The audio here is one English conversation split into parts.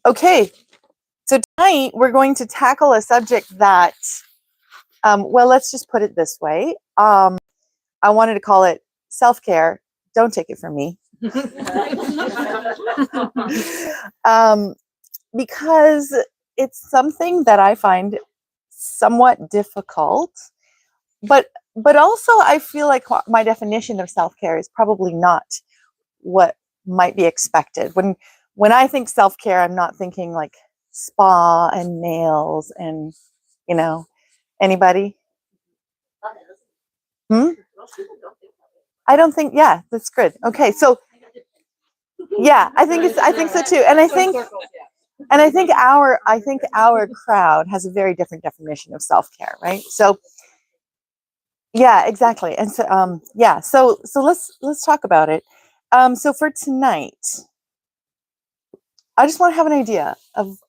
Okay, so tonight we're going to tackle a subject that, well, let's just put it this way. I wanted to call it self-care. Don't take it from me. Because it's something that I find somewhat difficult, but also I feel like my definition of self-care is probably not what might be expected. When I think self-care, I'm not thinking like spa and nails and, anybody? I don't think, yeah, that's good. Okay, so yeah, I think so too. And I think our crowd has a very different definition of self-care, right? So yeah, exactly. And so yeah, so let's talk about it. So for tonight, I just want to have an idea of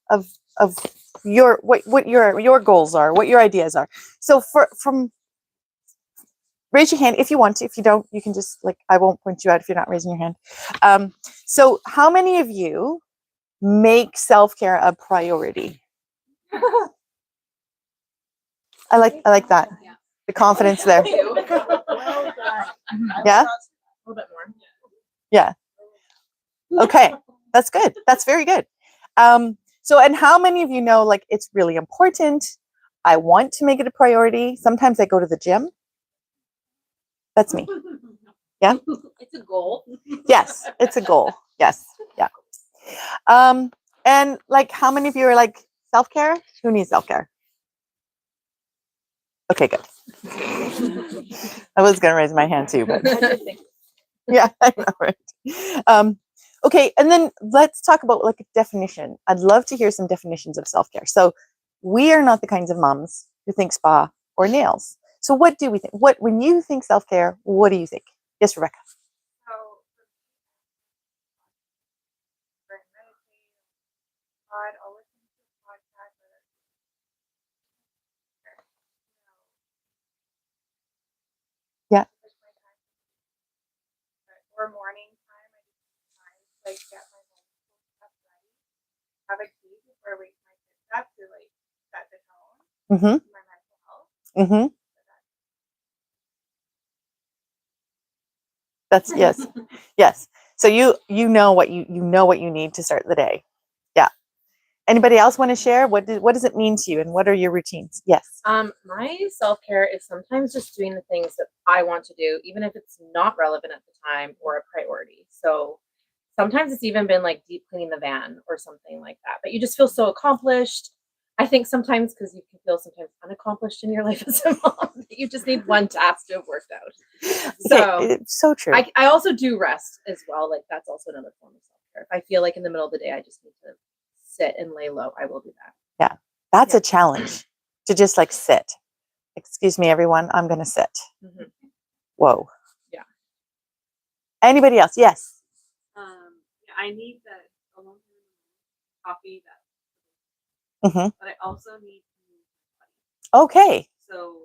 what your goals are, what your ideas are. So from raise your hand if you want to. If you don't, you can just I won't point you out if you're not raising your hand. So how many of you make self-care a priority? I like that. The confidence there. Yeah? A little bit more. Yeah. Okay. That's good. That's very good. So, and how many of you know, it's really important. I want to make it a priority. Sometimes I go to the gym. That's me. Yeah. It's a goal. Yes, it's a goal. Yes. Yeah. And how many of you are self-care? Who needs self-care? Okay, good. I was going to raise my hand too, but yeah, I know, right? Okay, and then let's talk about a definition. I'd love to hear some definitions of self-care. So we are not the kinds of moms who think spa or nails. So what do we think? When you think self-care, what do you think? Yes, Rebecca. Yeah. Or morning time, I just get my stuff ready, have a tea before I wake my kids up to set the tone for my mental health. Mm-hmm. That's yes. Yes. So you know what you need to start the day. Yeah. Anybody else want to share? What does it mean to you, and what are your routines? Yes. My self-care is sometimes just doing the things that I want to do, even if it's not relevant at the time or a priority. So sometimes it's even been deep cleaning the van or something like that. But you just feel so accomplished. I think sometimes because you can feel sometimes unaccomplished in your life as a mom, that you just need one task to have worked out. So okay, it's so true. I also do rest as well. That's also another form of self-care. If I feel like in the middle of the day I just need to sit and lay low, I will do that. Yeah, that's a challenge to just sit. Excuse me, everyone. I'm going to sit. Mm-hmm. Whoa. Yeah. Anybody else? Yes. I need that alone coffee. Mm-hmm. But I also need to move my body. Okay. So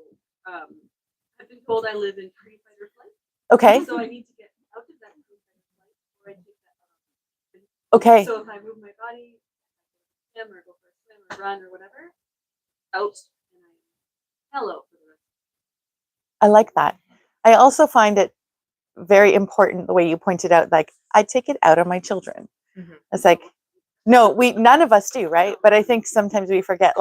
I've been told I live in pre-fight or flight. Okay. So I need to get out of that pre-fight or flight, or I take that out. Okay. So if I move my body, swim or go for a swim or run or whatever, out and I'm hello for the rest. I like that. I also find it very important the way you pointed out. I take it out on my children. Mm-hmm. It's no, none of us do, right? But I think sometimes we forget.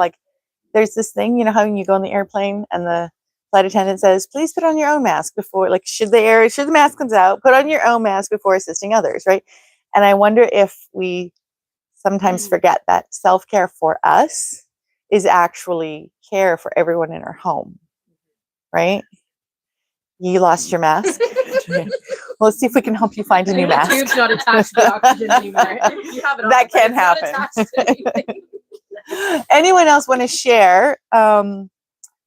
There's this thing, how you go on the airplane and the flight attendant says, "Please put on your own mask before." Should the mask comes out, put on your own mask before assisting others, right? And I wonder if we sometimes forget that self-care for us is actually care for everyone in our home, right? You lost your mask. Well, let's see if we can help you find a new mask. The tube's not attached to the oxygen anymore. You have it on, that can happen. Anyone else want to share?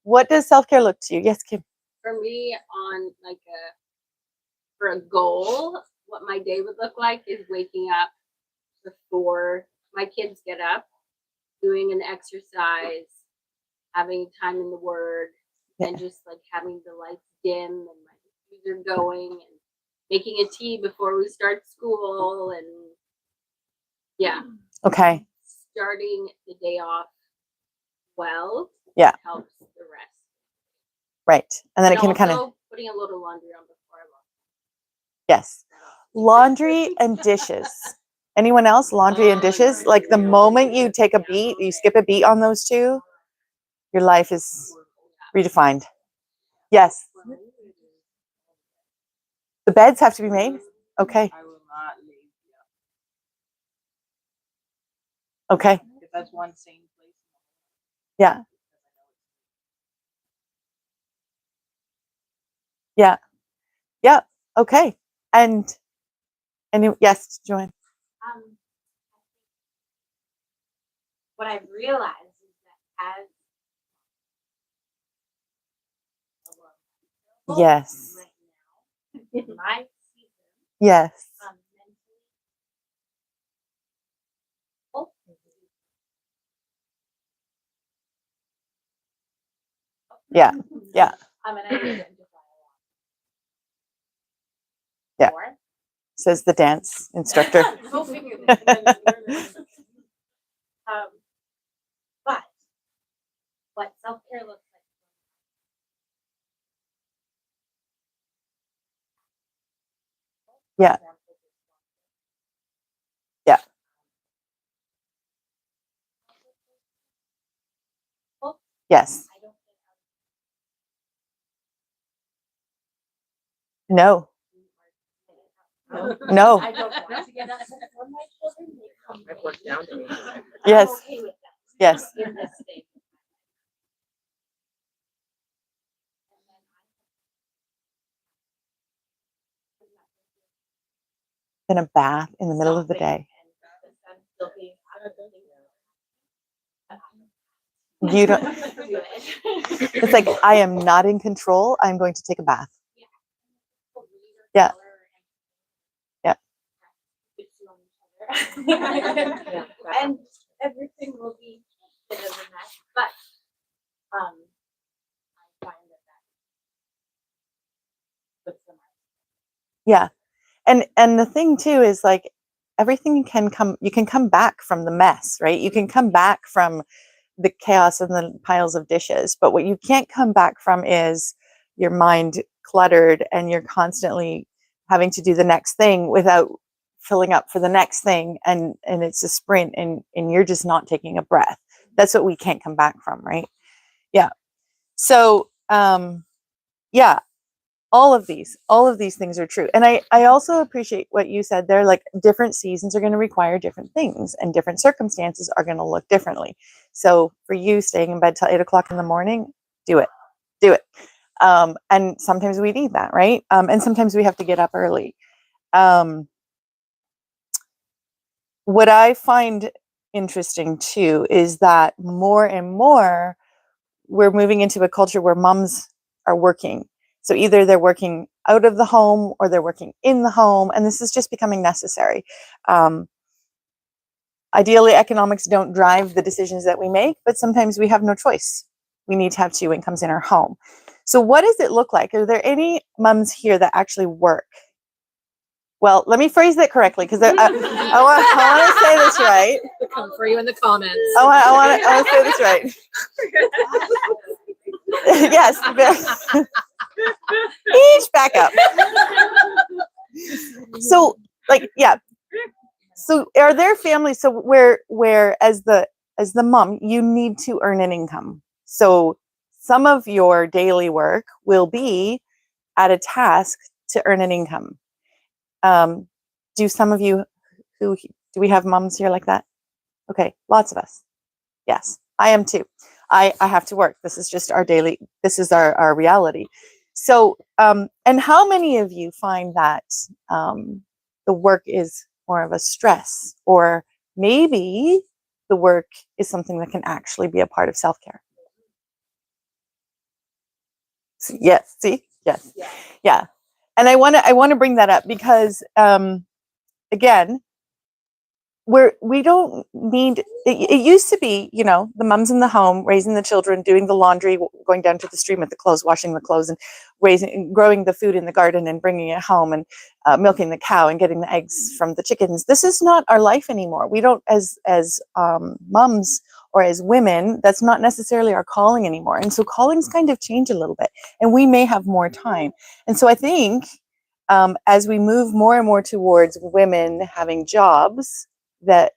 What does self-care look to you? Yes, Kim. For me, on for a goal, what my day would look like is waking up before my kids get up, doing an exercise, having time in the Word, and just having the lights dim and my computer going, and making a tea before we start school, and yeah. Okay. starting the day off well Yeah. helps the rest. Right. And then it can also kind of, putting a little laundry on before I log. yes. Laundry and dishes. Anyone else? Laundry and dishes? Like the moment you take a beat, you skip a beat on those two, your life is redefined. Yes. The beds have to be made? Okay. I will not leave. Okay. If that's one same place. Yeah. Yeah. Yeah. Okay. And yes, Joanne. What I've realized is that as Yes. right now in my season, Yes. mentally, oh, Yeah. Yeah. and I identify a lot. Yeah. More. Says the dance instructor. Go figure this. But what self-care looks like. Yeah. Yeah. Yes. I don't No. No. I don't want to get up for my children. They come I've worked down to it. Yes. I'm okay with that. Yes. In this state. In a bath in the middle of the day. You don't. It's like I am not in control. I'm going to take a bath. Yeah. Yeah. And everything will be a bit of a mess, but I find that puts them Yeah. And the thing too is like everything can come, you can come back from the mess, right? You can come back from the chaos and the piles of dishes, but what you can't come back from is your mind cluttered and you're constantly having to do the next thing without filling up for the next thing, and it's a sprint, and you're just not taking a breath. That's what we can't come back from, right? Yeah. So yeah, all of these things are true. And I also appreciate what you said there, like different seasons are going to require different things and different circumstances are going to look differently. So for you, staying in bed till 8 o'clock in the morning, do it. And sometimes we need that, right? And sometimes we have to get up early. What I find interesting too is that more and more we're moving into a culture where moms are working. So either they're working out of the home or they're working in the home, and this is just becoming necessary. Ideally, economics don't drive the decisions that we make, but sometimes we have no choice. We need to have two incomes in our home. So what does it look like? Are there any moms here that actually work? Well, let me phrase that correctly, because I want to say this right. Come for you in the comments. I want to say this right. Yes. Each back up. So, like, yeah. So, are there families where as the mom, you need to earn an income? So, some of your daily work will be at a task to earn an income. Do some of you do we have moms here like that? Okay, lots of us. Yes, I am too. I have to work. This is just this is our reality. So, and how many of you find that the work is more of a stress, or maybe the work is something that can actually be a part of self-care? Yes, see? Yes. Yeah. And I want to bring that up because again, we don't need it used to be, you know, the mums in the home raising the children, doing the laundry, going down to the stream with the clothes, washing the clothes, and growing the food in the garden and bringing it home, and milking the cow and getting the eggs from the chickens. This is not our life anymore. We don't, as mums or as women, that's not necessarily our calling anymore. And so callings kind of change a little bit, and we may have more time. And so I think as we move more and more towards women having jobs that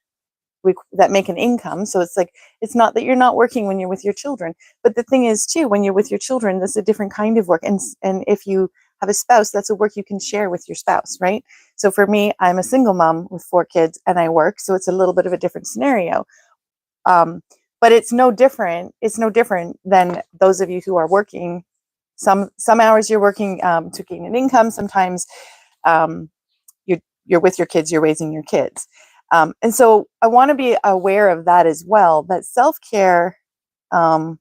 make an income, so it's like, it's not that you're not working when you're with your children, but the thing is too, when you're with your children, that's a different kind of work, and if you have a spouse, that's a work you can share with your spouse, right? So for me, I'm a single mom with 4 kids and I work, so it's a little bit of a different scenario. But it's no different than those of you who are working. Some hours you're working to gain an income. Sometimes you're with your kids, you're raising your kids. And so I want to be aware of that as well, that self-care can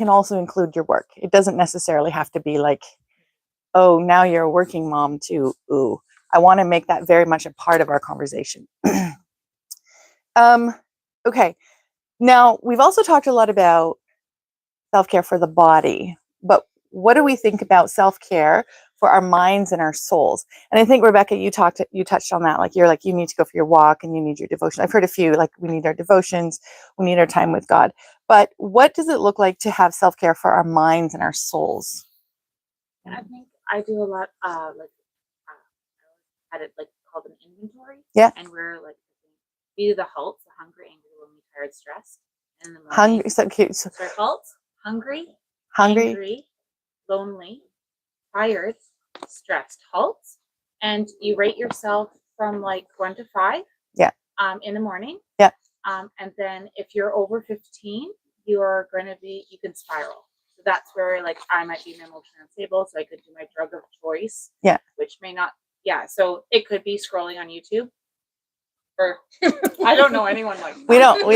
also include your work. It doesn't necessarily have to be like, oh, now you're a working mom too. Ooh, I want to make that very much a part of our conversation. Okay. Now, we've also talked a lot about self-care for the body, but what do we think about self-care for our minds and our souls? And I think, Rebecca, you touched on that. Like, you're like, you need to go for your walk and you need your devotion. I've heard a few, like, we need our devotions, we need our time with God. But what does it look like to have self-care for our minds and our souls? I think I do a lot, I had it like called an inventory. Yeah. And we're like, we do the HALT, so hungry, angry, lonely, tired, stressed. And in the morning, Hungry, so cute. So, sorry, HALT, hungry, hungry, angry, lonely, tired, stressed. HALT. And you rate yourself from like 1 to 5. Yeah. In the morning. Yeah. And then if you're over 15, you can spiral. So that's where, like, I might be emotionally unstable, so I could do my drug of choice. Yeah. Which may not, yeah. So it could be scrolling on YouTube. Or I don't know anyone like that. we don't know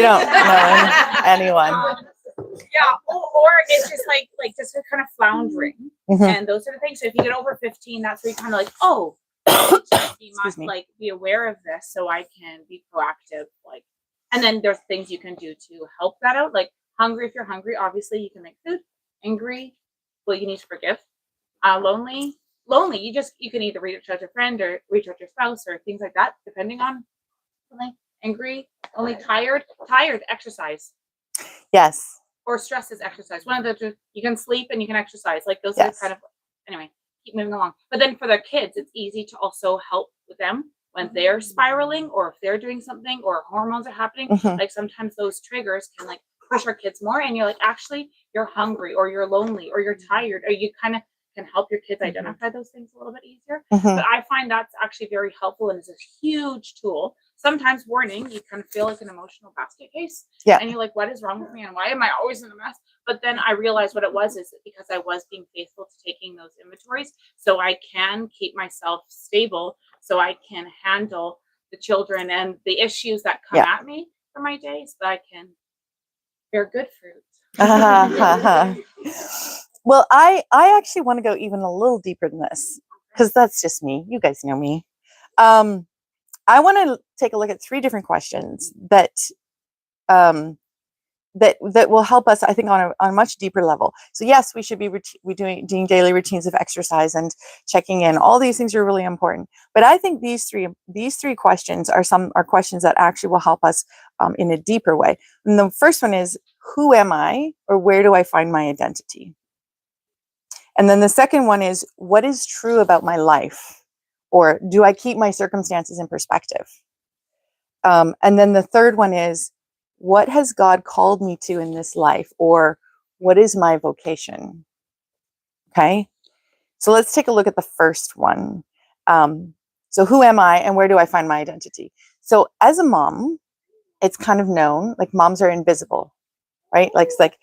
anyone. Yeah, or it's just like just kind of floundering, Mhm. and those sort of things. So if you get over 15, that's where you kind of like, oh, I need to Excuse me. like be aware of this so I can be proactive. Like, and then there's things you can do to help that out. Like hungry, if you're hungry, obviously you can make food. Angry, well, you need to forgive. Lonely, you can either reach out to a friend or reach out to your spouse or things like that, depending on something. Angry, only tired, exercise. Yes. Or stress is exercise. One of the two, you can sleep and you can exercise. Like those Yes. are kind of, anyway, keep moving along. But then for their kids, it's easy to also help with them when they're spiraling or if they're doing something or hormones are happening. Mhm. Like sometimes those triggers can like push our kids more, and you're like, actually, you're hungry or you're lonely or you're tired, or you kind of can help your kids identify those things a little bit easier. Mhm. But I find that's actually very helpful and is a huge tool. Sometimes warning, you kind of feel like an emotional basket case. Yeah. And you're like, what is wrong with me and why am I always in a mess? But then I realized what it was is because I was being faithful to taking those inventories, so I can keep myself stable, so I can handle the children and the issues that come at me for my day, so that I can bear good fruit. Well, I actually want to go even a little deeper than this, because that's just me. You guys know me. I want to take a look at 3 different questions that will help us, I think, on a much deeper level. So yes, we should be doing daily routines of exercise and checking in. All these things are really important. But I think these three questions are questions that actually will help us in a deeper way. And the first one is, who am I, or where do I find my identity? And then the second one is, what is true about my life? Or do I keep my circumstances in perspective? And then the third one is, what has God called me to in this life? Or what is my vocation? Okay. So let's take a look at the first one. So who am I and where do I find my identity? So as a mom, it's kind of known, like, moms are invisible, right? Like, it's like,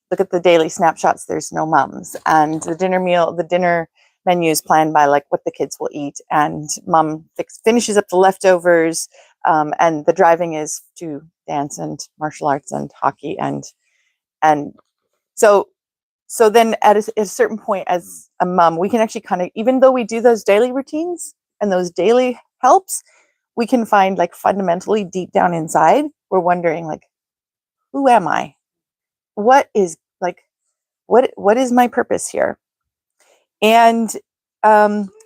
look at the daily snapshots, there's no moms. And the dinner menu is planned by like what the kids will eat. And mom finishes up the leftovers. And the driving is to dance and martial arts and hockey. And so then at a certain point as a mom, we can actually kind of, even though we do those daily routines, and those daily helps, we can find like fundamentally deep down inside, we're wondering like, who am I? What is like, what is my purpose here? And then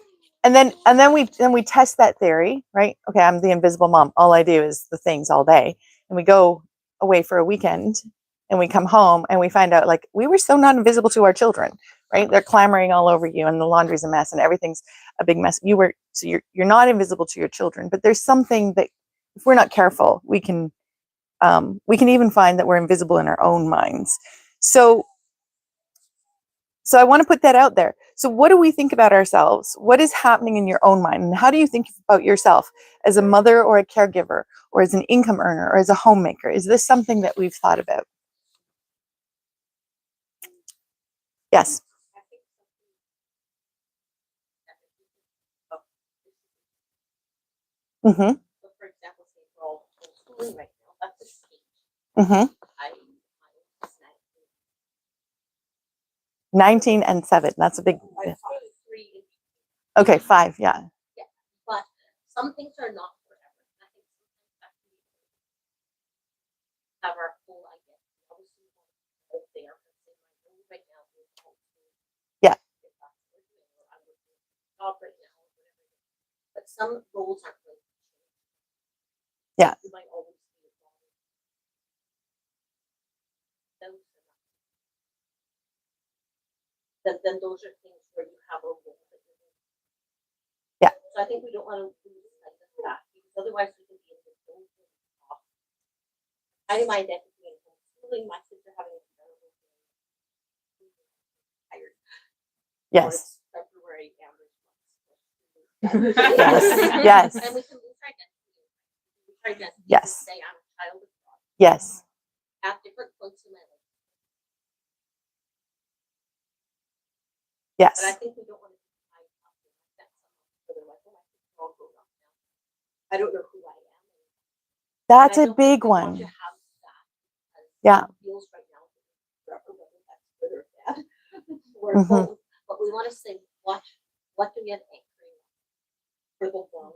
we test that theory, right? Okay, I'm the invisible mom. All I do is the things all day. And we go away for a weekend and we come home and we find out like we were so not invisible to our children, right? They're clamoring all over you and the laundry's a mess and everything's a big mess. You're not invisible to your children, but there's something that if we're not careful, we can even find that we're invisible in our own minds. So I want to put that out there. So what do we think about ourselves? What is happening in your own mind? And how do you think about yourself as a mother or a caregiver or as an income earner or as a homemaker? Is this something that we've thought about? Yes. Mm-hmm. So for example, say we're all homeschooling right now, that's a stage. Mm-hmm. I 19 and 7. That's a big. have 3. Okay, 5. Yeah. But some things are not forever. I think sometimes that we have our full identity. Obviously, we want to there, but say my role right now is homeschooling. Yeah. If that's what we're doing, or I'm working a job right now, or whatever it is. But some roles aren't really changing. Yeah. You might always be a mom. Then those are things where you have a role that you're doing. Yeah. So I think we don't want to lose sight of that because otherwise we can be in this own thing. I am my identity in homeschooling. My kids are having a terrible day. Tired. Yes. Or it's February Amber's Yes. Yes. And we can lose our identity. Lose our identity. Yes. Say I'm a child of God. Yes. At different points in my life. Yes. But I think we don't want to be tied up in that somehow. Otherwise, oh, my kids are all grown up now. I don't know who I am. That's And I a don't big think we want one. to have that as Yeah. it feels right now, whether that's good or bad, or Mhm. both. But we want to say what do we have anchoring for the long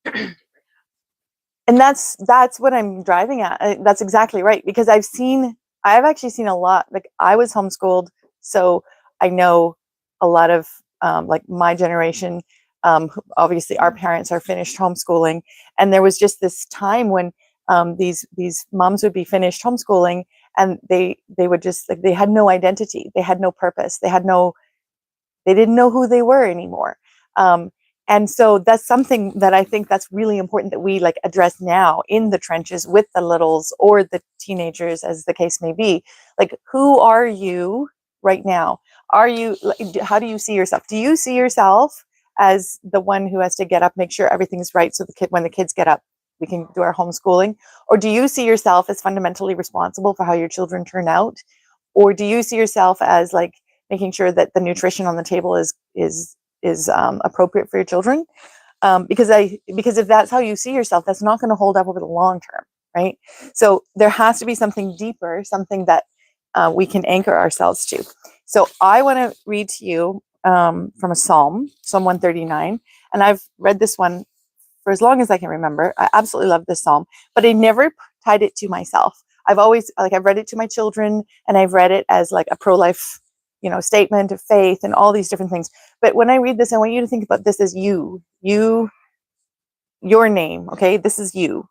term? And that's what I'm driving at. That's exactly right, because I've actually seen a lot. Like I was homeschooled, so I know a lot of like my generation. Obviously, our parents are finished homeschooling, and there was just this time when these moms would be finished homeschooling, and they would just like they had no identity, they had no purpose, they didn't know who they were anymore. And so that's something that I think that's really important that we like address now in the trenches with the littles or the teenagers, as the case may be. Like, who are you right now? How do you see yourself? Do you see yourself as the one who has to get up, make sure everything's right so when the kids get up, we can do our homeschooling? Or do you see yourself as fundamentally responsible for how your children turn out? Or do you see yourself as like making sure that the nutrition on the table is appropriate for your children? Because if that's how you see yourself, that's not going to hold up over the long term, right? So there has to be something deeper, something that we can anchor ourselves to. So I want to read to you from a Psalm 139, and I've read this one for as long as I can remember. I absolutely love this Psalm, but I never tied it to myself. I've read it to my children, and I've read it as like a pro-life, statement of faith and all these different things. But when I read this, I want you to think about this as your name. Okay, this is you,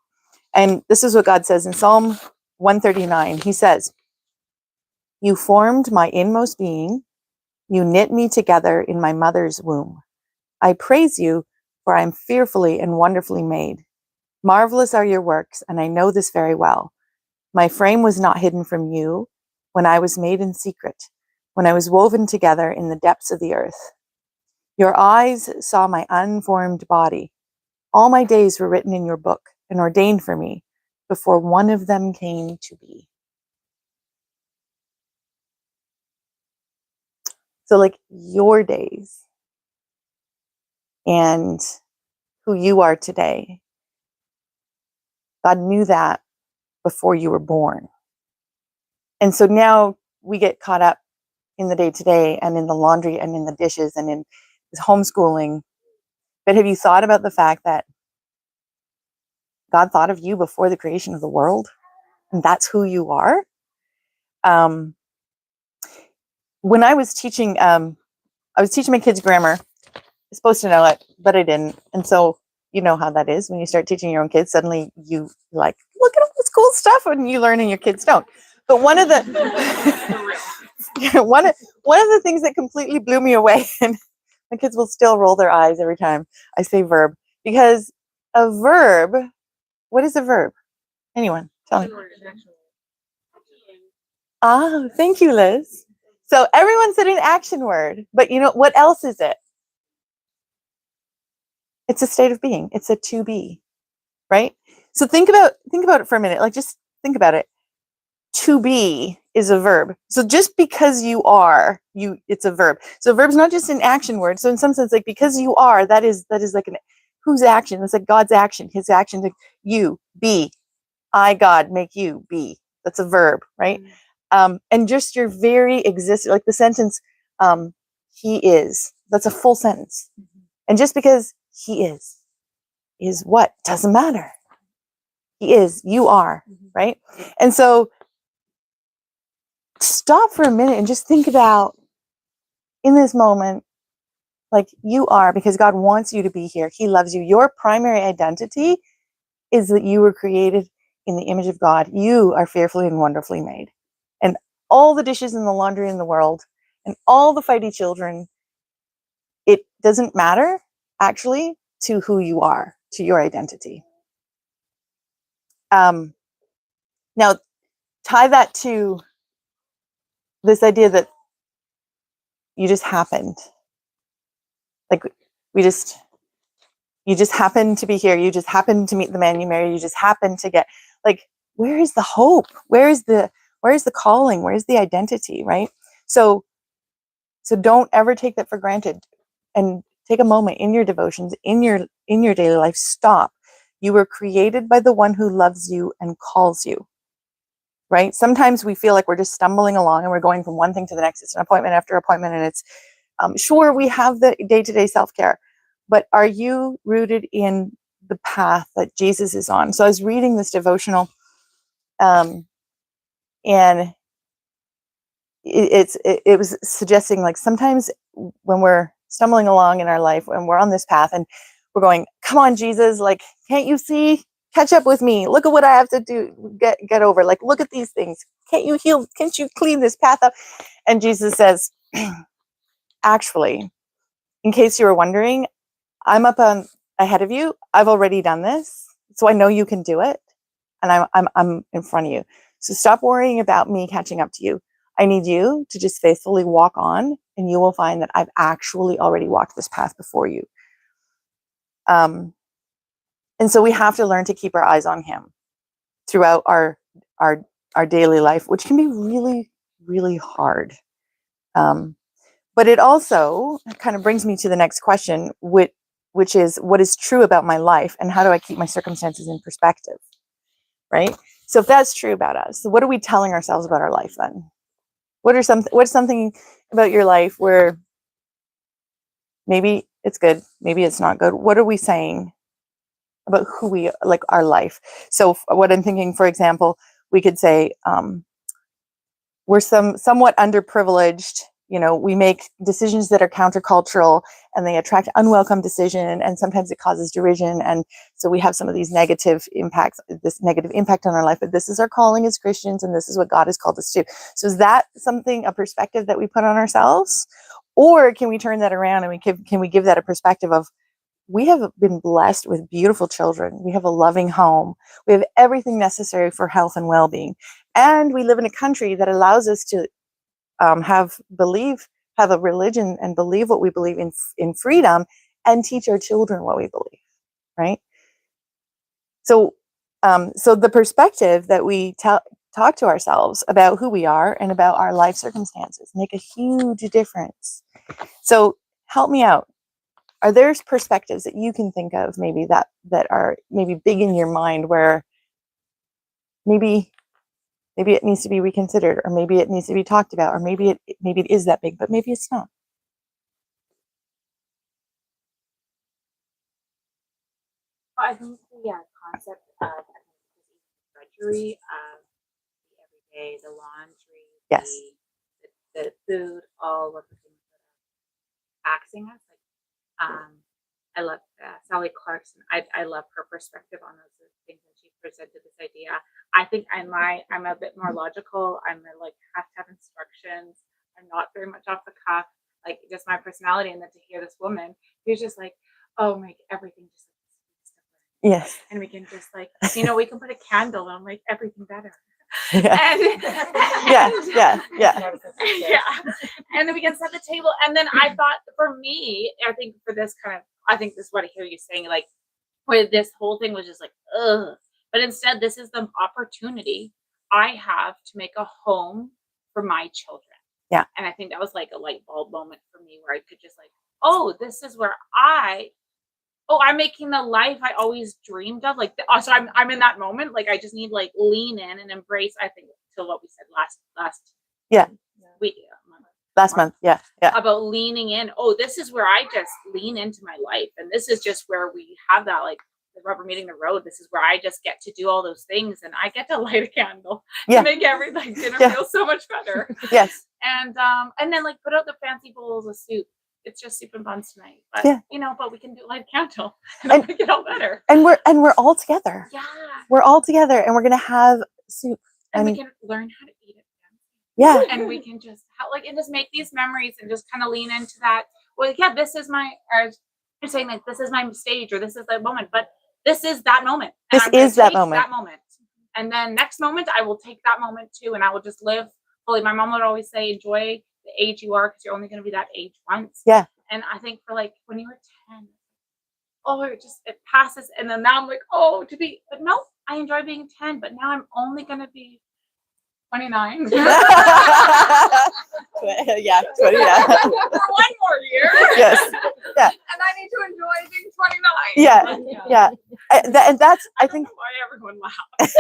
and this is what God says in Psalm 139. He says, "You formed my inmost being. You knit me together in my mother's womb. I praise you, for I am fearfully and wonderfully made. Marvelous are your works, and I know this very well. My frame was not hidden from you when I was made in secret, when I was woven together in the depths of the earth. Your eyes saw my unformed body. All my days were written in your book and ordained for me before one of them came to be." So like your days and who you are today, God knew that before you were born. And so now we get caught up in the day to day and in the laundry and in the dishes and in is homeschooling. But have you thought about the fact that God thought of you before the creation of the world? And that's who you are? When I was teaching my kids grammar. I was supposed to know it, but I didn't. And so you know how that is when you start teaching your own kids. Suddenly you like, look at all this cool stuff, and you learn and your kids don't. But one of the one of the things that completely blew me away, and my kids will still roll their eyes every time I say verb, because a verb, what is a verb? Anyone? Tell me. Ah, thank you, Liz. So everyone said an action word, but you know what else is it? It's a state of being. It's a to be, right? So think about it for a minute. Like, just think about it. To be is a verb. So just because you are, it's a verb. So verb's not just an action word. So in some sense, like, because you are, that is like whose action? It's like God's action. His action to you be. I, God, make you be. That's a verb, right? And just your very existence, like the sentence, he is. That's a full sentence. And just because he is what? Doesn't matter. He is, you are, right? And so stop for a minute and just think about, in this moment, like, you are, because God wants you to be here. He loves you. Your primary identity is that you were created in the image of God. You are fearfully and wonderfully made. And all the dishes in the laundry in the world and all the fighty children, it doesn't matter, actually, to who you are, to your identity. Now, tie that to this idea that you just happened. Like, you just happen to be here. You just happen to meet the man you marry. You just happen to get, like, where is the hope? Where is the calling? Where is the identity, right? So don't ever take that for granted, and take a moment in your devotions, in your daily life. Stop. You were created by the one who loves you and calls you, right? Sometimes we feel like we're just stumbling along and we're going from one thing to the next. It's an appointment after appointment, and it's sure, we have the day-to-day self-care, but are you rooted in the path that Jesus is on? So I was reading this devotional, and it was suggesting, like, sometimes when we're stumbling along in our life and we're on this path and we're going, come on, Jesus, like, can't you see? Catch up with me. Look at what I have to do, get over. Like, look at these things. Can't you heal? Can't you clean this path up? And Jesus says, actually, in case you were wondering, I'm up ahead of you. I've already done this, so I know you can do it, and I'm in front of you. So stop worrying about me catching up to you. I need you to just faithfully walk on, and you will find that I've actually already walked this path before you. And so we have to learn to keep our eyes on him throughout our daily life, which can be really, really hard. But it also kind of brings me to the next question, which is, what is true about my life, and how do I keep my circumstances in perspective, right? So if that's true about us, so what are we telling ourselves about our life then? What's something about your life where maybe it's good, maybe it's not good? What are we saying about who we, like, our life? So what I'm thinking, for example, we could say, we're somewhat underprivileged. You know, we make decisions that are countercultural, and they attract unwelcome decision, and sometimes it causes derision. And so we have some of these negative impact on our life, but this is our calling as Christians, and this is what God has called us to. So is that a perspective that we put on ourselves? Or can we turn that around and can we give that a perspective of, we have been blessed with beautiful children. We have a loving home. We have everything necessary for health and well-being. And we live in a country that allows us to have a religion and believe what we believe in freedom, and teach our children what we believe, right? So the perspective that we talk to ourselves about who we are and about our life circumstances make a huge difference. So help me out. Are there perspectives that you can think of, maybe that are maybe big in your mind, where maybe it needs to be reconsidered, or maybe it needs to be talked about, or maybe it is that big, but maybe it's not? I think the concept of drudgery of the everyday, the laundry, Yes. the food, all of the things that are taxing us. Like, I love Sally Clarkson. I love her perspective on those things when she presented this idea. I think I'm a bit more logical. I'm like have to have instructions. I'm not very much off the cuff, like just my personality. And then to hear this woman who's just like, oh, make everything just Yes. and we can just like, we can put a candle and make everything better. Yeah. And Yeah. yeah. And then we can set the table. And then I thought for me, I think for this I think this is what I hear you saying, like where this whole thing was just like, ugh. But instead, this is the opportunity I have to make a home for my children. Yeah. And I think that was like a light bulb moment for me where I could just like, oh, this is where I'm making the life I always dreamed of. Like, so I'm in that moment. Like, I just need like lean in and embrace. I think to what we said last Yeah. week, Last month. Yeah. about leaning in. Oh, this is where I just lean into my life, and this is just where we have that like the rubber meeting the road. This is where I just get to do all those things, and I get to light a candle Yeah. to make every like dinner Yeah. feel so much better. Yes. And then like put out the fancy bowls of soup. It's just soup and buns tonight, but Yeah. but we can do light a candle and make it all better. And we're all together. Yeah. We're all together, and we're gonna have soup. And we And can learn how to eat it. yeah. And we can just and just make these memories and just kind of lean into that. Well, yeah, this is my, or you're saying like this is my stage or this is the moment, but this is that moment. And This I'm gonna is that take moment. That moment. And then next moment, I will take that moment too, and I will just live fully. My mom would always say, enjoy the age you are because you're only going to be that age once. Yeah. And I think for like when you were 10, it passes, and then now I'm like, but no, I enjoy being 10, but now I'm only going to be 29. Yeah. 20, yeah. For one more year. Yes. Yeah. And I need to enjoy being 29. Yeah. Yeah. And that's, I think. Why everyone laughs.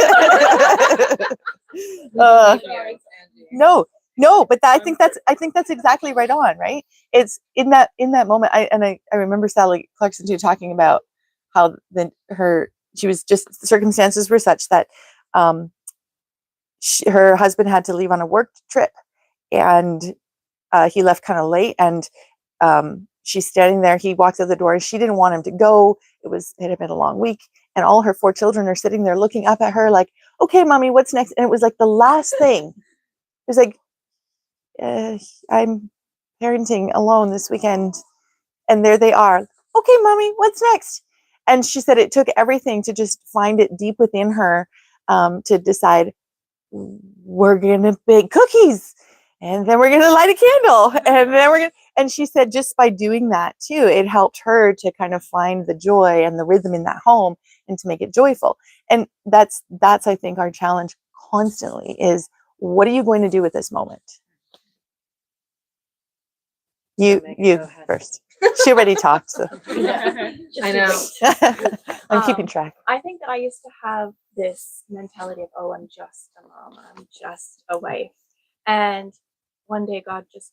No, but I think that's exactly right on, right? It's in that moment. I remember Sally Clarkson too talking about how she was just, the circumstances were such that her husband had to leave on a work trip, and he left kind of late, and she's standing there. He walks out the door, and she didn't want him to go. It had been a long week, and all her 4 children are sitting there looking up at her like, okay, mommy, what's next? And it was like the last thing. It was like, I'm parenting alone this weekend, and there they are. Okay, mommy, what's next? And she said it took everything to just find it deep within her to decide, we're gonna bake cookies, and then we're gonna light a candle, and then and she said just by doing that too, it helped her to kind of find the joy and the rhythm in that home and to make it joyful. And that's I think our challenge constantly is, what are you going to do with this moment? You first. She already talked, so I know. I'm keeping track. I think that I used to have this mentality of, oh, I'm just a mom, I'm just a wife. And one day God just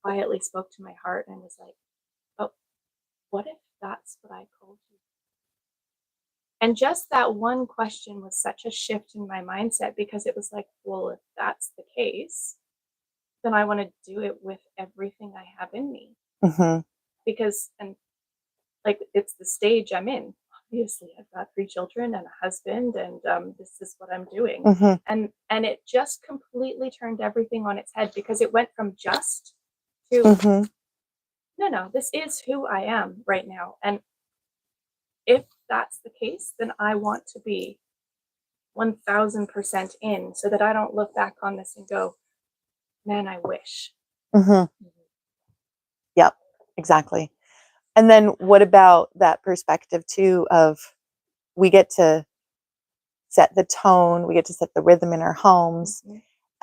quietly spoke to my heart and was like, oh, what if that's what I called you? And just that one question was such a shift in my mindset, because it was like, well, if that's the case, then I want to do it with everything I have in me. Mm-hmm. Because, and like, it's the stage I'm in. Obviously, I've got 3 children and a husband, and this is what I'm doing. Mm-hmm. And it just completely turned everything on its head, because it went from just to, Mm-hmm. no, this is who I am right now. And if that's the case, then I want to be 1000% in, so that I don't look back on this and go, man, I wish. Mm-hmm. Yep, exactly. And then what about that perspective too of, we get to set the tone, we get to set the rhythm in our homes,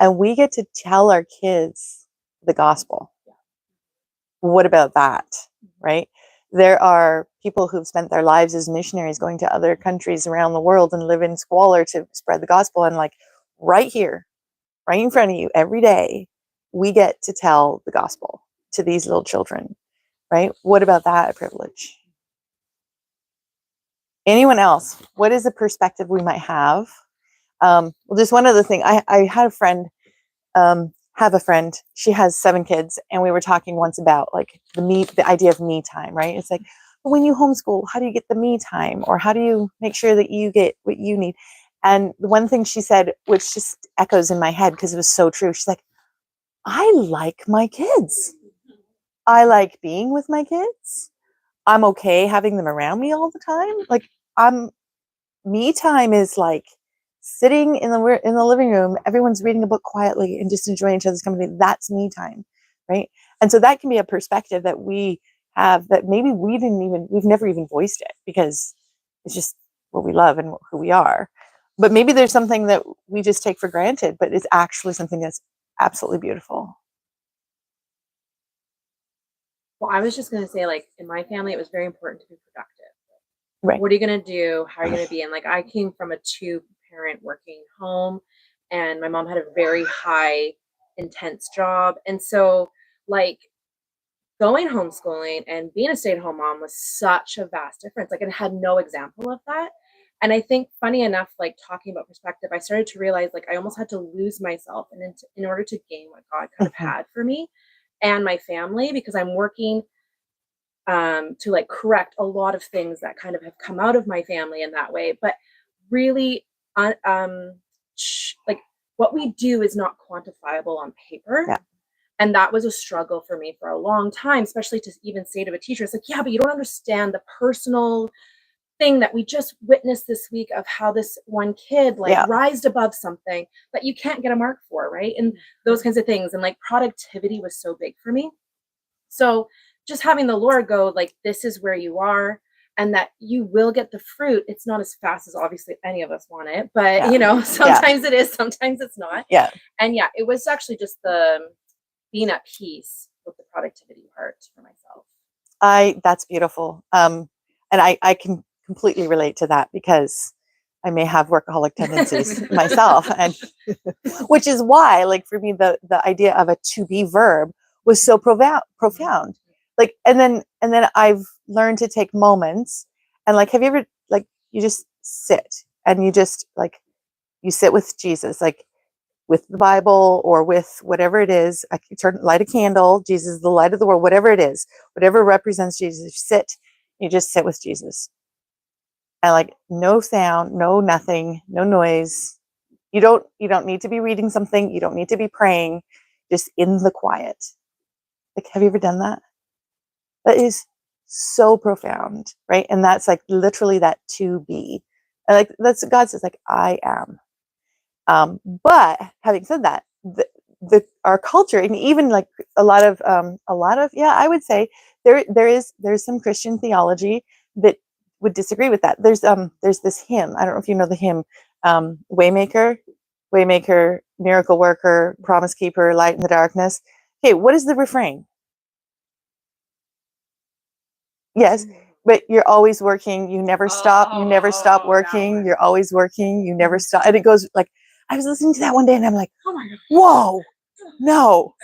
and we get to tell our kids the gospel. What about that, right? There are people who've spent their lives as missionaries going to other countries around the world and live in squalor to spread the gospel, and like right here, right in front of you every day, we get to tell the gospel to these little children, right? What about that privilege? Anyone else? What is a perspective we might have? Well, there's one other thing. I had a friend, have a friend. She has 7 kids, and we were talking once about like the idea of me time, right? It's like, when you homeschool, how do you get the me time, or how do you make sure that you get what you need? And the one thing she said, which just echoes in my head because it was so true. She's like, I like my kids. I like being with my kids. I'm okay having them around me all the time. Like, me time is like sitting in the living room, everyone's reading a book quietly and just enjoying each other's company. That's me time, right? And so that can be a perspective that we have that maybe we've never even voiced it because it's just what we love and who we are. But maybe there's something that we just take for granted, but it's actually something that's absolutely beautiful. Well, I was just going to say, like, in my family, it was very important to be productive. Right. What are you going to do? How are you going to be? And like, I came from a 2-parent working home, and my mom had a very high, intense job. And so, like, going homeschooling and being a stay-at-home mom was such a vast difference. Like, I had no example of that. And I think, funny enough, like, talking about perspective, I started to realize like I almost had to lose myself in order to gain what God kind of had for me and my family, because I'm working to like correct a lot of things that kind of have come out of my family in that way. But really, like, what we do is not quantifiable on paper. Yeah. And that was a struggle for me for a long time, especially to even say to a teacher, it's like, yeah, but you don't understand the personal thing that we just witnessed this week of how this one kid like rised above something that you can't get a mark for, right? And those kinds of things. And like, productivity was so big for me. So just having the Lord go, like, this is where you are, and that you will get the fruit. It's not as fast as obviously any of us want it, but you know, sometimes it is, sometimes it's not. Yeah. And yeah, it was actually just the being at peace with the productivity part for myself. That's beautiful. And I can completely relate to that because I may have workaholic tendencies myself, and which is why, like, for me, the idea of a to be verb was so profound. Like, and then I've learned to take moments and like, have you ever, like, you just sit and you just like, you sit with Jesus, like with the Bible or with whatever it is. I can light a candle. Jesus is the light of the world, whatever it is, whatever represents Jesus. You just sit with Jesus. And like, no sound, no nothing, no noise. You don't need to be reading something. You don't need to be praying, just in the quiet. Like, have you ever done that? That is so profound, right? And that's like literally that to be. And like, that's God says, like, I am. But having said that, our culture, and even like a lot of yeah, I would say there's some Christian theology that would disagree with that. There's this hymn. I don't know if you know the hymn, Waymaker, miracle worker, promise keeper, light in the darkness. Okay, what is the refrain? Yes, but you're always working. You never stop. You never stop working. You're always working. You never stop. And it goes like, I was listening to that one day and I'm like, oh my God, whoa, no.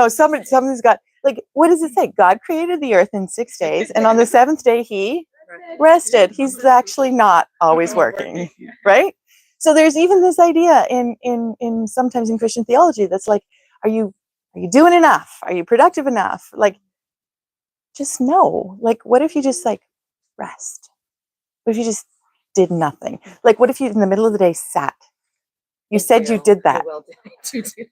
Something's got, like, what does it say? God created the earth in 6 days, and on the 7th day he rested. He's actually not always working, right? So there's even this idea in sometimes in Christian theology that's like, are you doing enough? Are you productive enough? Like, just know, like, what if you just like rest? What if you just did nothing? Like, what if you in the middle of the day sat? You said you did that. I do that.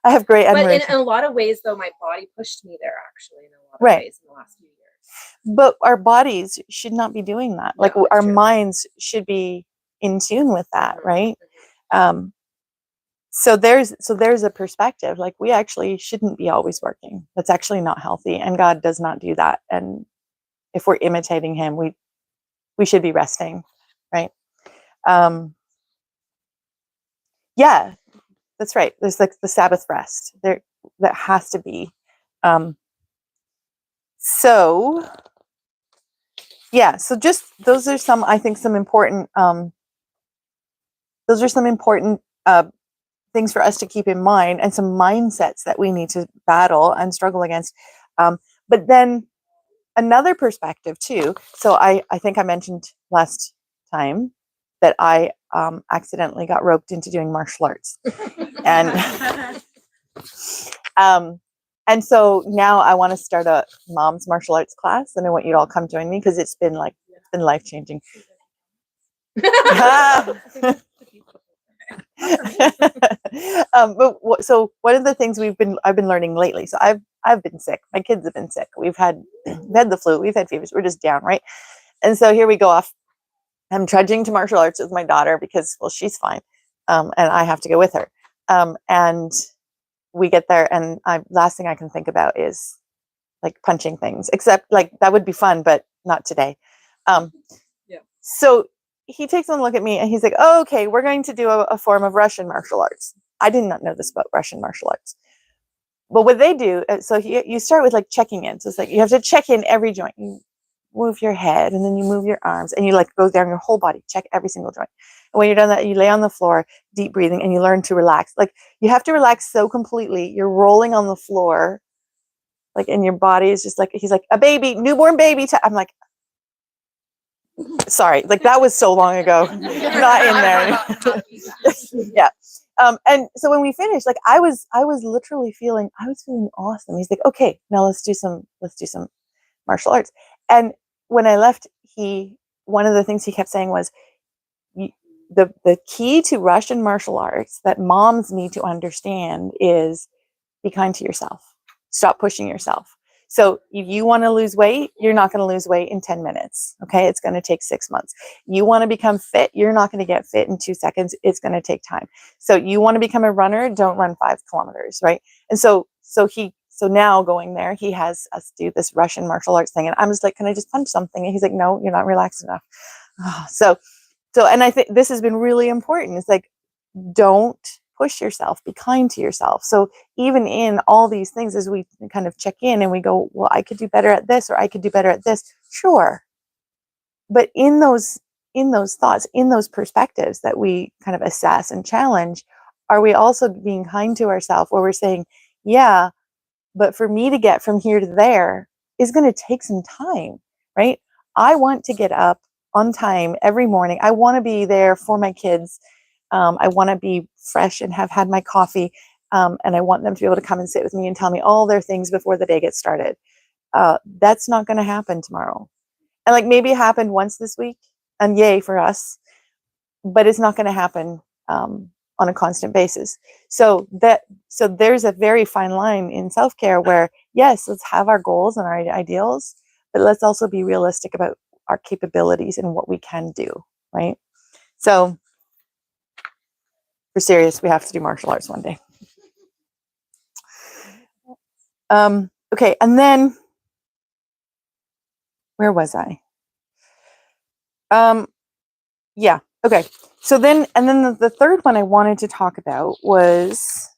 I have great admiration. But in a lot of ways, though, my body pushed me there, actually, in a lot of ways in the last few years. But our bodies should not be doing that. Like, No, our true. minds should be in tune with that, right? So there's a perspective. Like, we actually shouldn't be always working. That's actually not healthy, and God does not do that. And if we're imitating Him, we should be resting, right? Yeah, that's right. There's like the Sabbath rest there that has to be. So yeah, so just those are some, I think, some important things for us to keep in mind, and some mindsets that we need to battle and struggle against. But then another perspective too. So I think I mentioned last time that I accidentally got roped into doing martial arts. And and so now I want to start a mom's martial arts class, and I want you to all come join me because it's been life changing. So one of the things I've been learning lately. So I've been sick. My kids have been sick. We've had the flu. We've had fevers. We're just down, right? And so here we go off. I'm trudging to martial arts with my daughter because, well, she's fine, and I have to go with her. And we get there, and last thing I can think about is like punching things. Except like that would be fun, but not today. Yeah. So he takes one look at me and he's like, "Oh, okay, we're going to do a form of Russian martial arts." I did not know this about Russian martial arts. But what they do, so you start with like checking in. So it's like you have to check in every joint. You move your head and then you move your arms and you like go down your whole body, check every single joint. And when you're done that, you lay on the floor, deep breathing, and you learn to relax. Like you have to relax so completely. You're rolling on the floor, like, and your body is just like, he's like, a baby, newborn baby. I'm like, sorry, like that was so long ago, not in there. Yeah. And so when we finished, like I was literally feeling awesome. He's like, okay, now let's do some martial arts. And when I left, one of the things he kept saying was, the key to Russian martial arts that moms need to understand is be kind to yourself. Stop pushing yourself. So if you want to lose weight, you're not going to lose weight in 10 minutes. Okay. It's going to take 6 months. You want to become fit. You're not going to get fit in 2 seconds. It's going to take time. So you want to become a runner, don't run 5 kilometers. Right. And so now going there, he has us do this Russian martial arts thing. And I'm just like, can I just punch something? And he's like, no, you're not relaxed enough. Oh, so, and I think this has been really important. It's like, don't push yourself, be kind to yourself. So even in all these things, as we kind of check in and we go, well, I could do better at this, or I could do better at this. Sure. But in those thoughts, in those perspectives that we kind of assess and challenge, are we also being kind to ourselves where we're saying, yeah, but for me to get from here to there is going to take some time, right? I want to get up on time every morning. I want to be there for my kids. I want to be fresh and have had my coffee. And I want them to be able to come and sit with me and tell me all their things before the day gets started. That's not going to happen tomorrow. And like maybe it happened once this week, and yay for us, but it's not going to happen on a constant basis. So there's a very fine line in self-care where, yes, let's have our goals and our ideals, but let's also be realistic about our capabilities and what we can do, right? So for serious, we have to do martial arts one day. Okay, and then where was I? Yeah, okay. So then the third one I wanted to talk about was,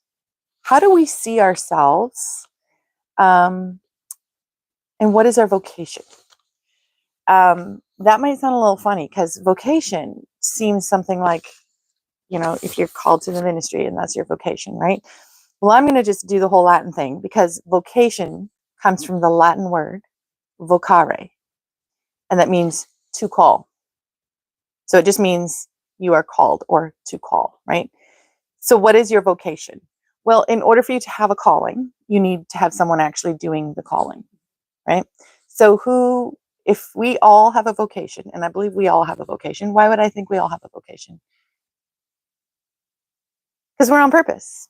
how do we see ourselves, and what is our vocation? That might sound a little funny because vocation seems something like, if you're called to the ministry and that's your vocation, right? Well, I'm going to just do the whole Latin thing because vocation comes from the Latin word vocare, and that means to call. So it just means you are called or to call, right? So what is your vocation? Well, in order for you to have a calling, you need to have someone actually doing the calling, right? So if we all have a vocation, and I believe we all have a vocation, why would I think we all have a vocation? Because we're on purpose,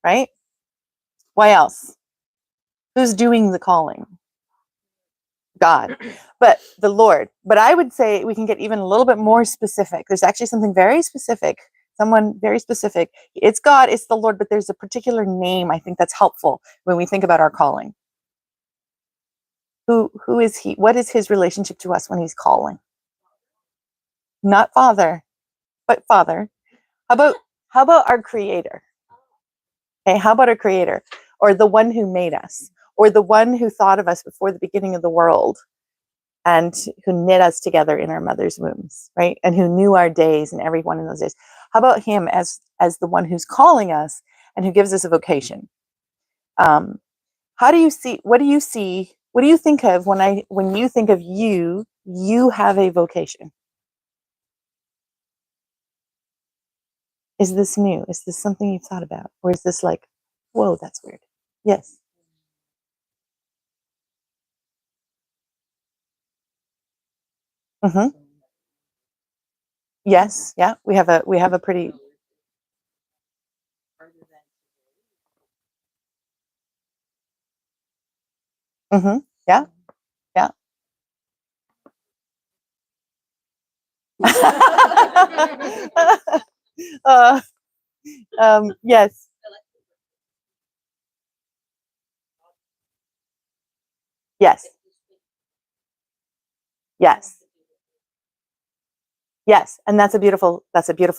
right? Why else? Who's doing the calling? God, but the Lord. But I would say we can get even a little bit more specific. There's actually something very specific, someone very specific. It's God, it's the Lord, but there's a particular name I think that's helpful when we think about our calling. Who is he? What is his relationship to us when he's calling? Not Father, but Father. How about our Creator? Okay, how about our Creator? Or the one who made us, or the one who thought of us before the beginning of the world, and who knit us together in our mother's wombs, right? And who knew our days and every one of those days. How about him as the one who's calling us and who gives us a vocation? What do you see What do you think of when you think of you have a vocation? Is this new? Is this something you've thought about? Or is this like, whoa, that's weird? Yes. Mm-hmm. Yes. Yeah. We have a pretty. Mm-hmm. Yeah. Yeah. uh, yes. Yes. Yes. Yes, and that's a beautiful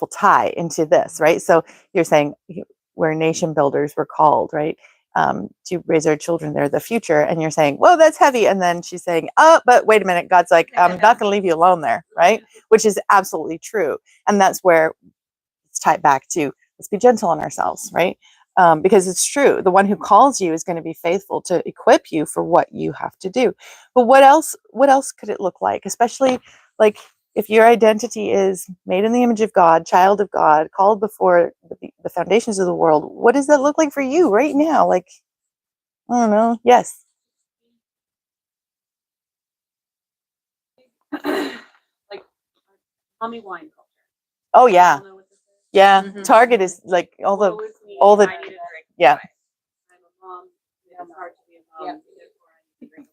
tie into this, right? So you're saying we're nation builders, we're called, right? To raise our children, they're the future, and you're saying, "Whoa, that's heavy," and then she's saying, "Oh, but wait a minute, God's like, I'm not going to leave you alone there," right? Which is absolutely true, and that's where it's tied back to let's be gentle on ourselves, right? Because it's true, the one who calls you is going to be faithful to equip you for what you have to do. But what else? What else could it look like, especially like? If your identity is made in the image of God, child of God, called before the foundations of the world, what does that look like for you right now? Like, I don't know. Yes. Like Tommy wine culture. Oh yeah. Y'all know what this is? Yeah. Mhm. Target is like all Woe is me, all the I need a drink. yeah. I'm a mom. It's hard to be a mom. Therefore I need a drink.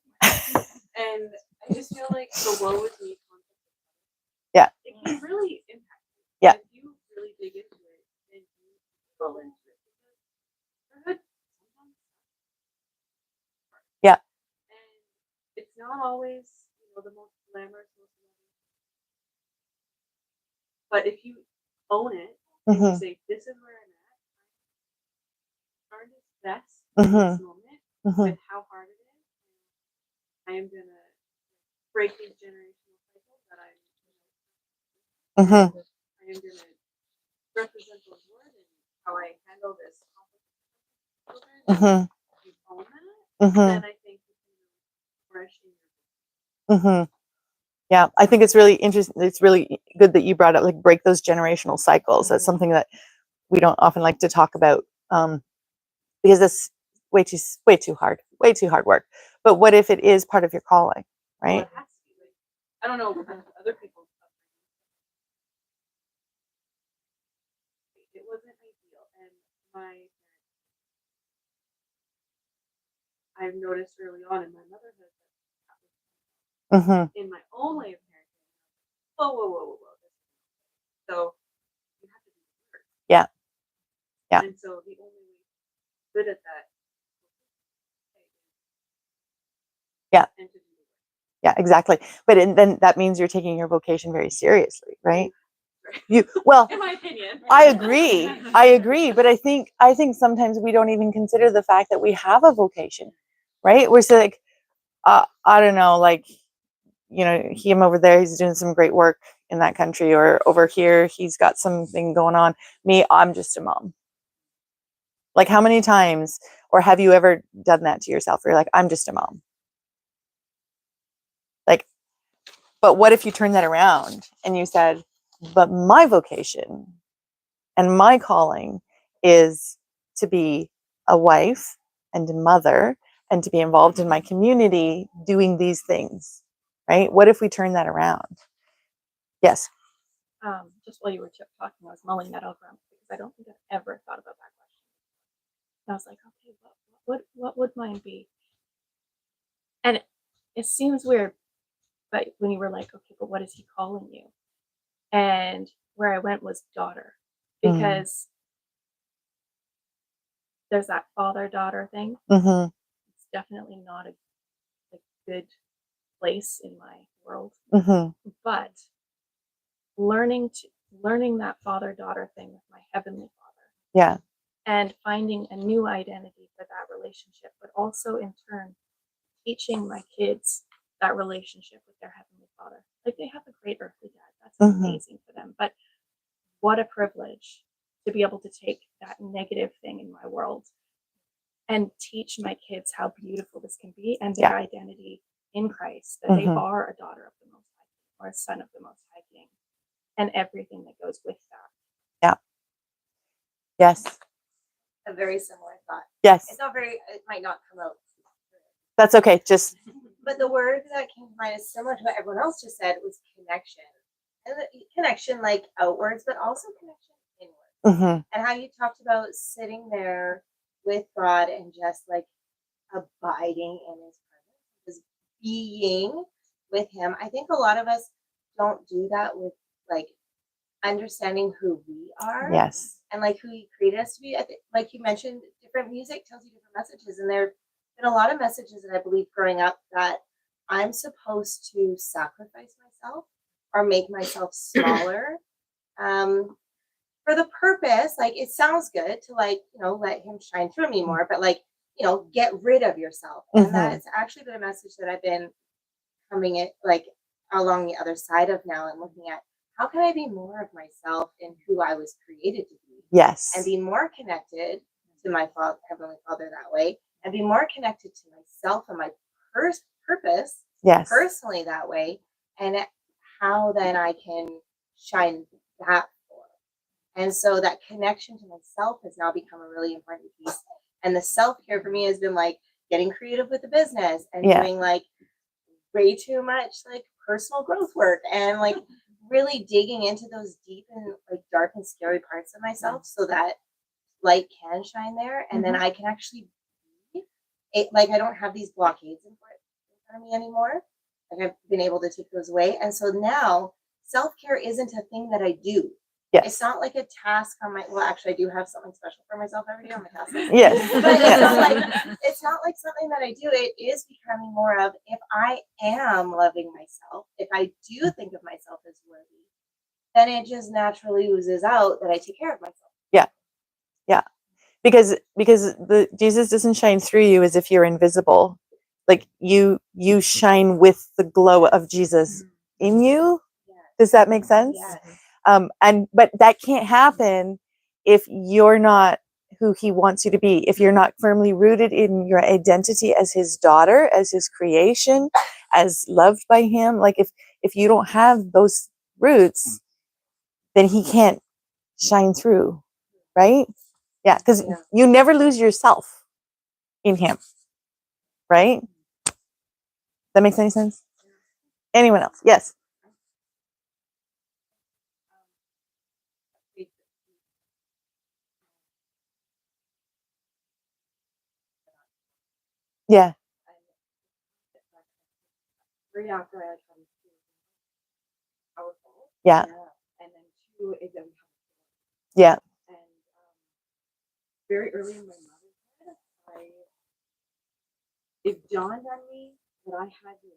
And I just feel like the woe is me concept. Yeah. It can really impact you. Yeah. If you really dig into it, then you go into it because they're good. Yeah. And it's not always, the most glamorous, but if you own it and you Mhm. say, this is where I'm at, I'm starting to best in Mhm. this moment Mhm. with how hard it is. I am gonna break these generational cycles that Mhm. I am gonna represent the Lord and how I handle this conflict with children. Mhm. You own that, Mhm. then I think you can flourish in your Mhm. Yeah, I think it's really interesting. It's really good that you brought up like break those generational cycles. That's something that we don't often like to talk about because it's way too hard work. But what if it is part of your calling, well, right? it has to be. Like, I don't know other people's it wasn't ideal, and my I've noticed early on in my motherhood Mm-hmm. in my own way of parenting. Whoa. So you have to do the work. Yeah. Yeah. And so the only way good at that. Yeah. And to do the work. Yeah, exactly. But then that means you're taking your vocation very seriously, right? In my opinion. I agree. But I think sometimes we don't even consider the fact that we have a vocation, right? We're so like, I don't know, like, him over there, he's doing some great work in that country, or over here, he's got something going on. Me, I'm just a mom. Like, how many times, or have you ever done that to yourself? Where you're like, I'm just a mom. Like, but what if you turn that around and you said, but my vocation and my calling is to be a wife and a mother and to be involved in my community doing these things, right? What if we turn that around? Yes. Just while you were talking, I was mulling that over because I don't think I've ever thought about that question. And I was like, okay, what would mine be? And it seems weird, but when you were like, okay, but what is he calling you? And where I went was daughter, because there's that father-daughter thing. Mm-hmm. It's definitely not a good place in my world. Mm-hmm. But learning that father-daughter thing with my heavenly father. Yeah. And finding a new identity for that relationship, but also in turn teaching my kids that relationship with their heavenly father. Like, they have a great earthly dad. That's amazing for them. But what a privilege to be able to take that negative thing in my world and teach my kids how beautiful this can be and their identity in Christ, that they Mhm. are a daughter of the Most High King or a son of the Most High King, and everything that goes with that. Yes. A very similar thought. Yes. It's not very, it might not come out. That's okay. Just But the word that came to mind is similar to what everyone else just said was connection. And connection like outwards, but also connection inwards. mhm. And how you talked about sitting there with God and just like abiding in his presence, just being with him. I think a lot of us don't do that with like understanding who we are Yes. and like who he created us to be. I think, like you mentioned, different music tells you different messages, and there have been a lot of messages that I believe growing up that I'm supposed to sacrifice myself or make myself smaller for the purpose. Like it sounds good to like let him shine through me more, but like get rid of yourself, and Mhm. that's actually been a message that I've been coming it like along the other side of now and looking at how can I be more of myself in who I was created to be Yes. and be more connected to my father, Heavenly Father that way, and be more connected to myself and my purpose Yes. personally that way, and how then I can shine that forward. And so that connection to myself has now become a really important piece. And the self-care for me has been like getting creative with the business and Yeah. doing like way too much like personal growth work and like really digging into those deep and like dark and scary parts of myself so that light can shine there, and then I can actually be it, like I don't have these blockades in front of me anymore. Like I've been able to take those away, and so now self-care isn't a thing that I do. Yes. It's not like a task on my. Well, actually, I do have something special for myself every day on my task list. Yes. But it's not Yes. like it's not like something that I do. It is becoming more of if I am loving myself, if I do think of myself as worthy, then it just naturally oozes out that I take care of myself. Yeah. Because the Jesus doesn't shine through you as if you're invisible. Like you shine with the glow of Jesus in you. Yes. Does that make sense? Yes. But that can't happen if you're not who he wants you to be, if you're not firmly rooted in your identity as his daughter, as his creation, as loved by him. Like if you don't have those roots, then he can't shine through, right? Yeah, because Yeah. you never lose yourself in him, right? That makes any sense? Anyone else? Yes. Yeah. Right after I had come to powerful. Yeah. And then two is that Yeah. and very early in my motherhood, it dawned on me that I had to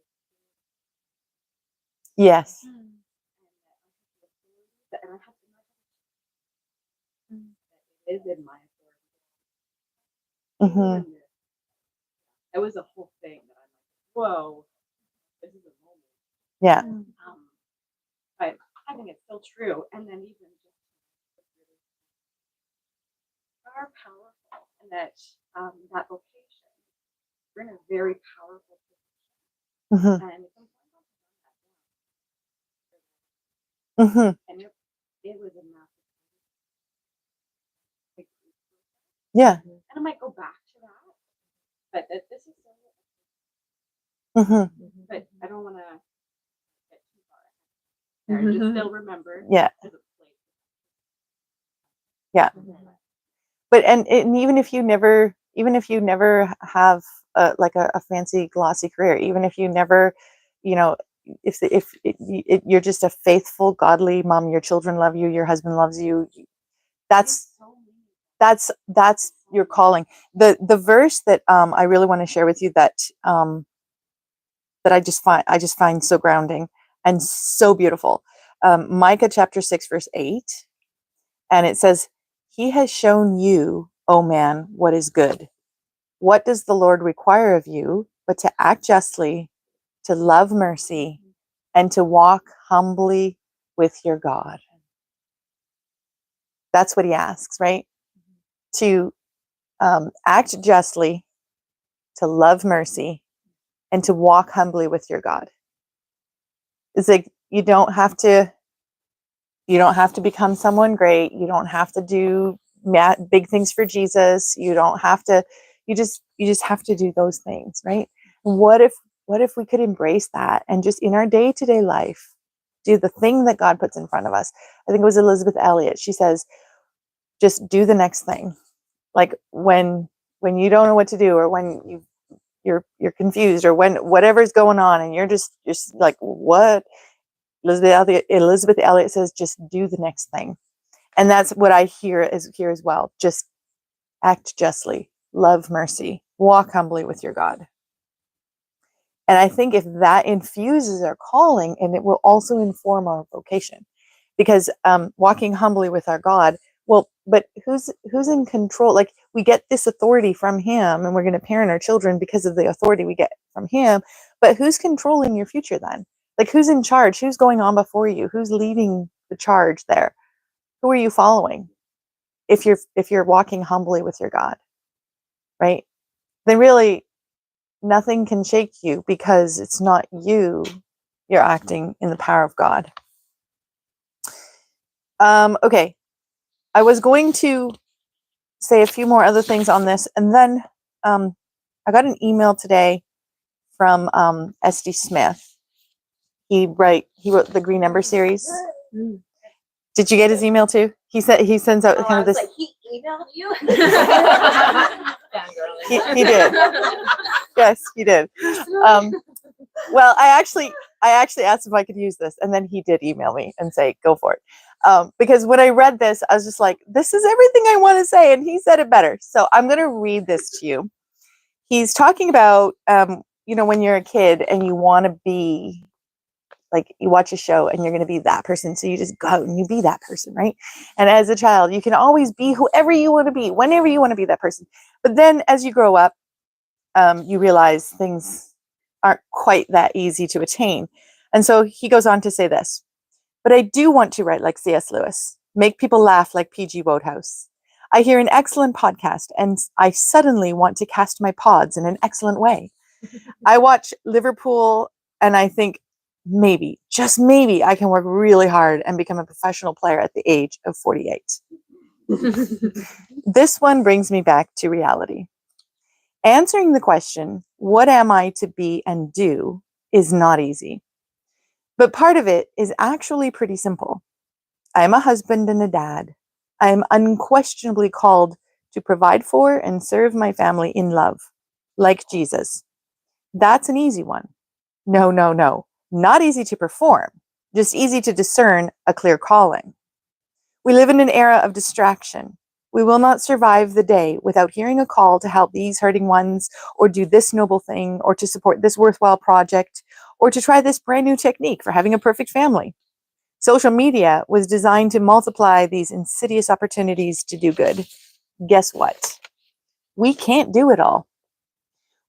Yes. and I have to it is in my authority. Mm-hmm. That was a whole thing that I'm like, whoa, this is a moment. Yeah. But I think it's still true. And then even just are powerful, and that that vocation, we're in a very powerful position, Mm-hmm. and Mm-hmm. and it was a massive. Yeah. And I might go back to that, but this is so. Mm-hmm. But I don't want to get too far ahead. Just still remember. Yeah. As a place. Yeah. But and even if you never have like a fancy glossy career, even if you never, if you're just a faithful godly mom, your children love you, your husband loves you, that's your calling. The verse that I really want to share with you that I just find so grounding and so beautiful. Micah chapter 6 verse 8, and it says, "He has shown you, O man, what is good. What does the Lord require of you but to act justly, to love mercy, and to walk humbly with your God?" That's what he asks, right? To act justly, to love mercy, and to walk humbly with your God. It's like you don't have to become someone great. You don't have to do big things for Jesus. You don't have to. You just have to do those things, right? What if we could embrace that and just in our day-to-day life do the thing that God puts in front of us? I think it was Elizabeth Elliot. She says, just do the next thing. Like when you don't know what to do, or when you're confused, or when whatever's going on and you're just like, what? Elizabeth Elliot says, just do the next thing. And that's what I hear as well. Just act justly, love mercy, walk humbly with your God. And I think if that infuses our calling, and it will also inform our vocation, because walking humbly with our God, well, but who's in control? Like, we get this authority from him, and we're going to parent our children because of the authority we get from him. But who's controlling your future then? Like, who's in charge? Who's going on before you? Who's leading the charge there? Who are you following? If you're walking humbly with your God, right? Then really nothing can shake you, because it's not you. You're acting in the power of God. Okay. I was going to say a few more other things on this, and then I got an email today from SD Smith. He wrote the Green Ember series. Did you get his email too? He said he sends out kind of this. Like, he emailed you. He did. Yes, he did. Well, I actually asked if I could use this, and then he did email me and say, go for it. Because when I read this, I was just like, this is everything I want to say, and he said it better. So I'm going to read this to you. He's talking about, when you're a kid and you want to be, like, you watch a show and you're going to be that person. So you just go out and you be that person, right? And as a child, you can always be whoever you want to be, whenever you want to be that person. But then as you grow up, you realize things aren't quite that easy to attain. And so he goes on to say this: but I do want to write like C.S. Lewis, make people laugh like P.G. Wodehouse. I hear an excellent podcast, and I suddenly want to cast my pods in an excellent way. I watch Liverpool, and I think maybe, just maybe, I can work really hard and become a professional player at the age of 48. This one brings me back to reality. Answering the question, what am I to be and do, is not easy. But part of it is actually pretty simple. I am a husband and a dad. I am unquestionably called to provide for and serve my family in love, like Jesus. That's an easy one. No. Not easy to perform, just easy to discern a clear calling. We live in an era of distraction. We will not survive the day without hearing a call to help these hurting ones, or do this noble thing, or to support this worthwhile project, or to try this brand new technique for having a perfect family. Social media was designed to multiply these insidious opportunities to do good. Guess what? We can't do it all.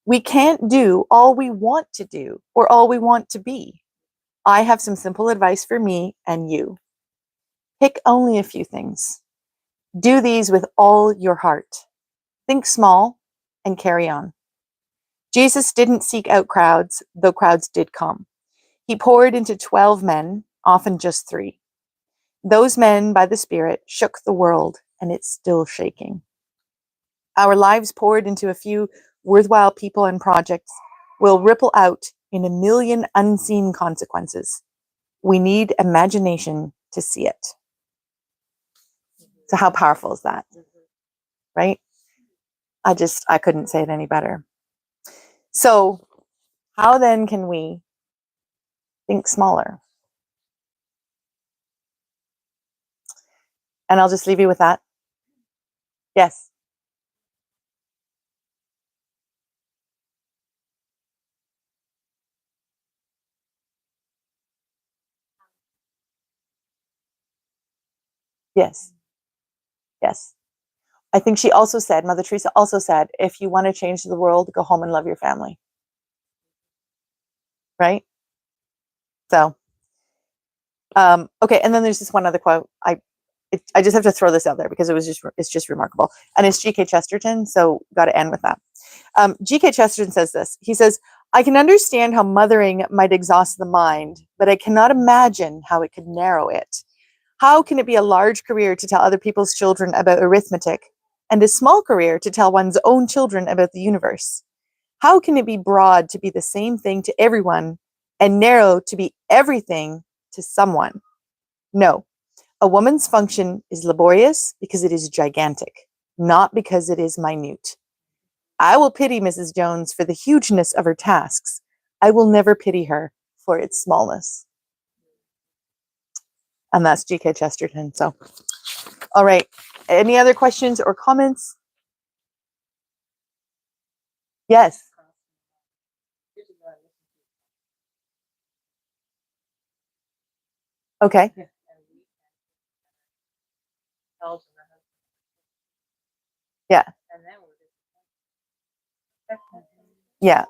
We can't do all we want to do or all we want to be. I have some simple advice for me and you. Pick only a few things. Do these with all your heart. Think small and carry on. Jesus didn't seek out crowds, though crowds did come. He poured into 12 men, often just 3. Those men, by the Spirit, shook the world, and it's still shaking. Our lives poured into a few worthwhile people and projects will ripple out in a million unseen consequences. We need imagination to see it. So how powerful is that? Right? I couldn't say it any better. So how then can we think smaller? And I'll just leave you with that. Yes. Yes. Yes. I think she also said, Mother Teresa also said, if you want to change the world, go home and love your family. Right? So, okay. And then there's this one other quote. I just have to throw this out there because it's just remarkable. And it's G.K. Chesterton, so got to end with that. G.K. Chesterton says this. He says, I can understand how mothering might exhaust the mind, but I cannot imagine how it could narrow it. How can it be a large career to tell other people's children about arithmetic and a small career to tell one's own children about the universe? How can it be broad to be the same thing to everyone and narrow to be everything to someone? No, a woman's function is laborious because it is gigantic, not because it is minute. I will pity Mrs. Jones for the hugeness of her tasks. I will never pity her for its smallness. And that's G.K. Chesterton. So, all right. Any other questions or comments? Yes. Okay. Yeah. Yeah.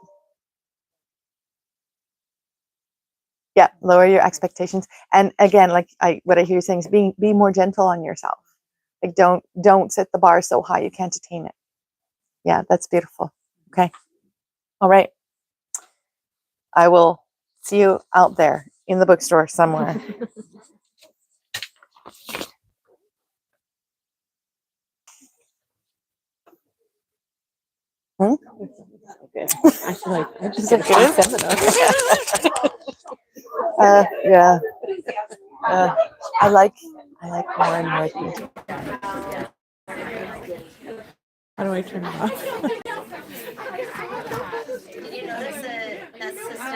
Yeah. Lower your expectations. And again, like what I hear you saying is be more gentle on yourself. Like don't set the bar so high you can't attain it. Yeah, that's beautiful. Okay. All right. I will see you out there in the bookstore somewhere. Hmm? I feel like I just get a free seminar. Yeah. I like more and more things. How do I turn it off? Did you notice that system